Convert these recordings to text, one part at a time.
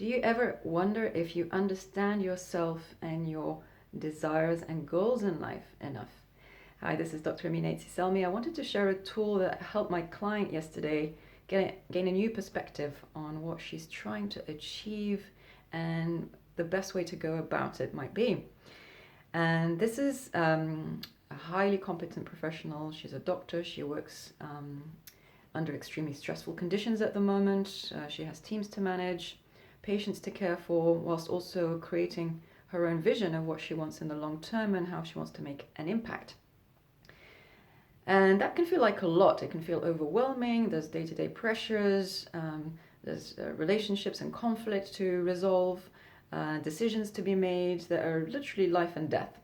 Do you ever wonder if you understand yourself and your desires and goals in life enough? Hi, this is Dr. Aitsi-Selmi. I wanted to share a tool that helped my client yesterday gain a new perspective on what she's trying to achieve and the best way to go about it might be. And this is a highly competent professional. She's a doctor. She works under extremely stressful conditions at the moment. She has teams to manage, patients to care for, whilst also creating her own vision of what she wants in the long term and how she wants to make an impact. And that can feel like a lot. It can feel overwhelming. There's day-to-day pressures, there's relationships and conflict to resolve, decisions to be made that are literally life and death.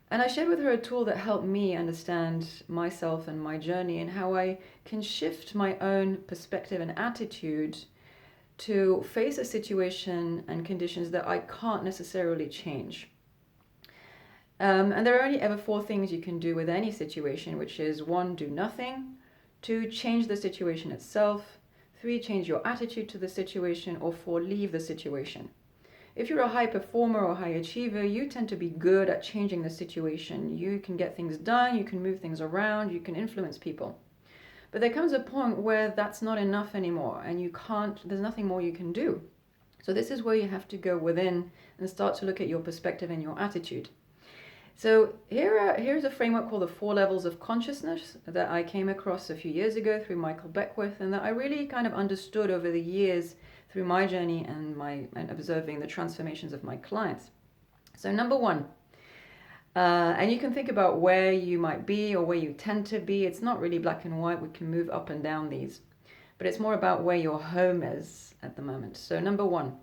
And I shared with her a tool that helped me understand myself and my journey and how I can shift my own perspective and attitude to face a situation and conditions that I can't necessarily change. And there are only ever 4 things you can do with any situation, which is 1, do nothing, 2, change the situation itself, 3, change your attitude to the situation, or 4, leave the situation. If you're a high performer or high achiever, you tend to be good at changing the situation. You can get things done, you can move things around, you can influence people. But there comes a point where that's not enough anymore and there's nothing more you can do. So this is where you have to go within and start to look at your perspective and your attitude. So here's a framework called the 4 levels of consciousness that I came across a few years ago through Michael Beckwith, and that I really kind of understood over the years through my journey and observing the transformations of my clients. So number 1, and you can think about where you might be or where you tend to be. It's not really black and white. We can move up and down these, but it's more about where your home is at the moment. So number 1,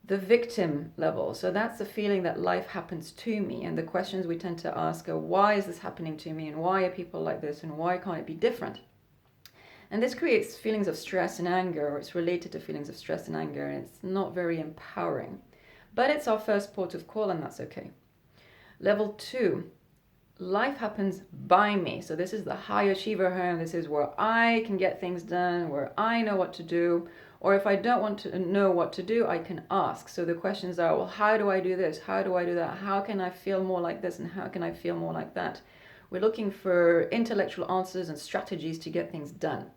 the victim level. So that's the feeling that life happens to me. And the questions we tend to ask are, why is this happening to me? And why are people like this? And why can't it be different? And this creates feelings of stress and anger, or it's related to feelings of stress and anger. And it's not very empowering. But it's our first port of call, and that's okay. Level 2, life happens by me. So this is the high achiever home. This is where I can get things done, where I know what to do. Or if I don't want to know what to do, I can ask. So the questions are, well, how do I do this? How do I do that? How can I feel more like this? And how can I feel more like that? We're looking for intellectual answers and strategies to get things done.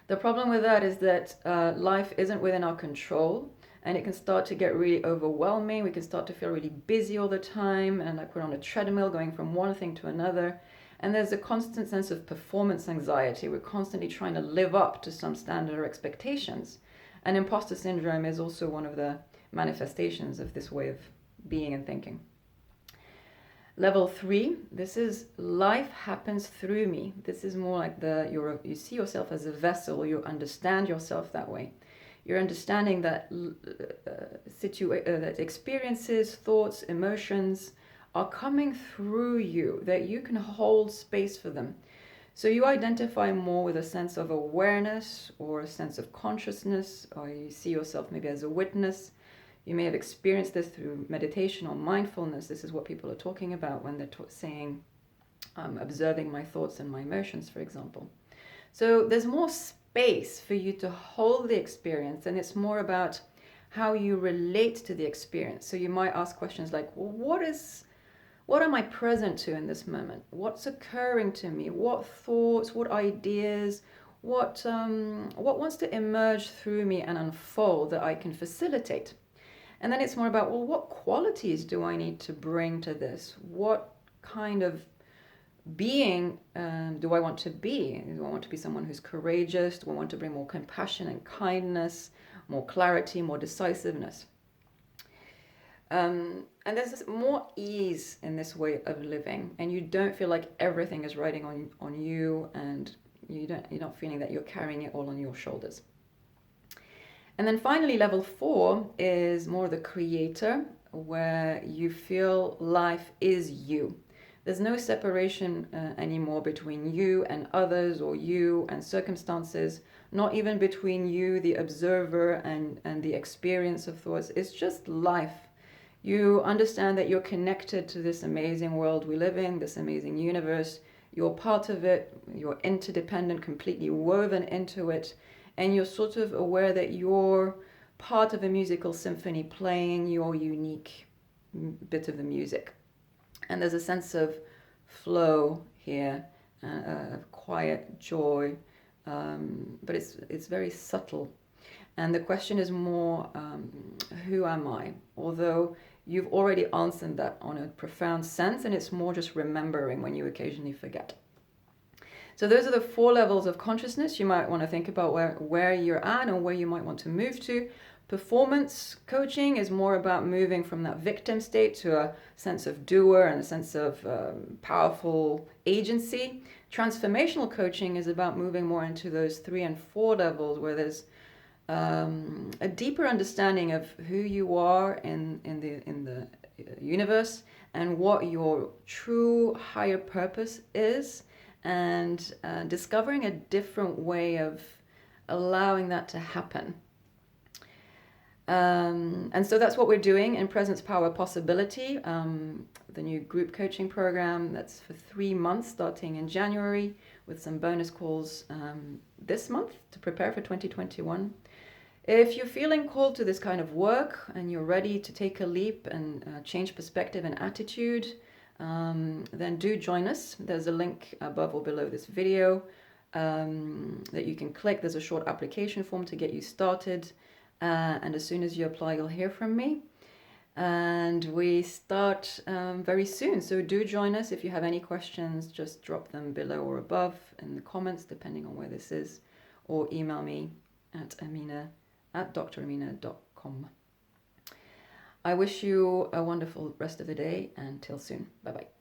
The problem with that is that life isn't within our control, and it can start to get really overwhelming. We can start to feel really busy all the time, and like we're on a treadmill going from one thing to another. And there's a constant sense of performance anxiety. We're constantly trying to live up to some standard or expectations. And imposter syndrome is also one of the manifestations of this way of being and thinking. Level 3, this is life happens through me. This is more like you see yourself as a vessel. You understand yourself that way. You're understanding that that experiences, thoughts, emotions are coming through you, that you can hold space for them. So you identify more with a sense of awareness or a sense of consciousness, or you see yourself maybe as a witness. You may have experienced this through meditation or mindfulness. This is what people are talking about when they're saying, observing my thoughts and my emotions, for example. So there's more space for you to hold the experience, and it's more about how you relate to the experience. So you might ask questions like, well, what am I present to in this moment? What's occurring to me? What thoughts, what ideas, what wants to emerge through me and unfold that I can facilitate? And then it's more about, well, what qualities do I need to bring to this? What kind of being do I want to be? Do I want to be someone who's courageous? Do I want to bring more compassion and kindness, more clarity, more decisiveness? And there's more ease in this way of living, and you don't feel like everything is riding on you, and you're not feeling that you're carrying it all on your shoulders. And then finally, level 4 is more the creator, where you feel life is you. There's no separation anymore between you and others, or you and circumstances, not even between you, the observer, and the experience of thoughts. It's just life. You understand that you're connected to this amazing world we live in, this amazing universe. You're part of it. You're interdependent, completely woven into it. and you're sort of aware that you're part of a musical symphony playing your unique bit of the music. And there's a sense of flow here, of quiet joy, but it's very subtle. And the question is more, who am I? Although you've already answered that on a profound sense, and it's more just remembering when you occasionally forget. So those are the 4 levels of consciousness. You might want to think about where you're at and where you might want to move to. Performance coaching is more about moving from that victim state to a sense of doer and a sense of powerful agency. Transformational coaching is about moving more into those 3 and 4 levels where there's a deeper understanding of who you are in the universe and what your true higher purpose is, and discovering a different way of allowing that to happen. And so that's what we're doing in Presence Power Possibility, the new group coaching program that's for 3 months starting in January, with some bonus calls this month to prepare for 2021. If you're feeling called to this kind of work and you're ready to take a leap and change perspective and attitude, then do join us. There's a link above or below this video that you can click. There's a short application form to get you started. And as soon as you apply, you'll hear from me. And we start very soon. So do join us. If you have any questions, just drop them below or above in the comments, depending on where this is, or email me at amina@dramina.com. I wish you a wonderful rest of the day, and till soon. Bye-bye.